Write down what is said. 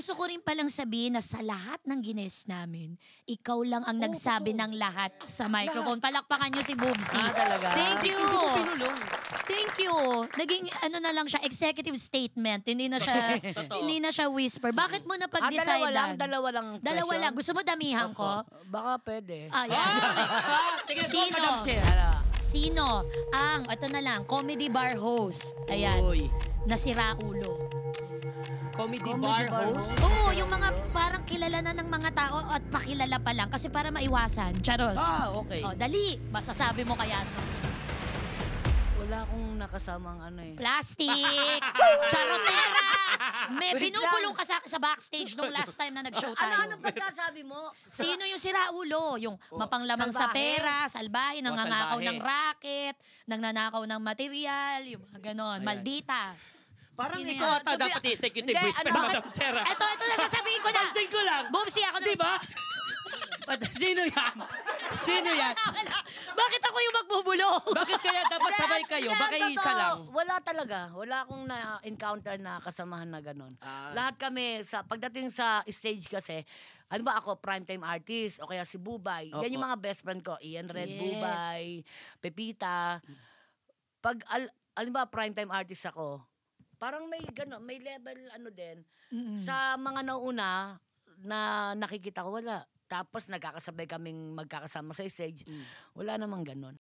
gusto ko rin palang sabihin na sa lahat ng gines namin, ikaw lang ang nagsabi ng lahat sa microphone. Palakpakan niyo si Boobsy. Talaga? Thank you. Hindi ko pinulong. Thank you. Naging ano na lang siya, executive statement. Hindi na siya whisper. Bakit mo napag-decidean? Dalawa lang question. Dalawa lang. Gusto mo damihan ko? Baka pwede. Ayan. Tingnan ko, Sino? Madam Chair. Sino ang, ito na lang, comedy bar host? Ayan. Uy. Na si Raulo. Comedy bar host? Oo, yung mga parang kilala na ng mga tao at pakilala pa lang kasi para maiwasan. Charos. Okay. O, dali. Masasabi mo kaya to. Wala akong nakasamang ano eh. Plastic! Charotera! May binubulong ka sa backstage nung last time na nag-show tayo. Ano pagkasabi mo? Sino yung si Raulo? Yung mapanglamang sa salbahe. pera, salbahe, nangangakaw salbahe. ng racket, nangnanakaw ng material, yung mga ganon. Maldita. Parang Sino ikaw yan? ata dapat executive Hindi, whisper, ano, Madam Chair. Ito na sasabihin ko na. Pansin ko lang. Boobsy, ako na. Di ba? Sino yan? Sino yan? Bakit ako yung magbubulong? Bakit kaya dapat sabay kayo? Baka isa lang. Wala talaga. Wala akong na-encounter na kasamahan na gano'n. Lahat kami, pagdating sa stage kasi, ano ba ako, primetime artist, o kaya si Bubay. Yan yung mga best friend ko. Ian Red, Yes. Bubay, Pepita. Pag, ano ba, primetime artist ako, parang may gano'n, may level ano din. Sa mga nauna na nakikita ko, wala. Tapos nagkakasabay kaming magkakasama sa stage. Wala namang gano'n.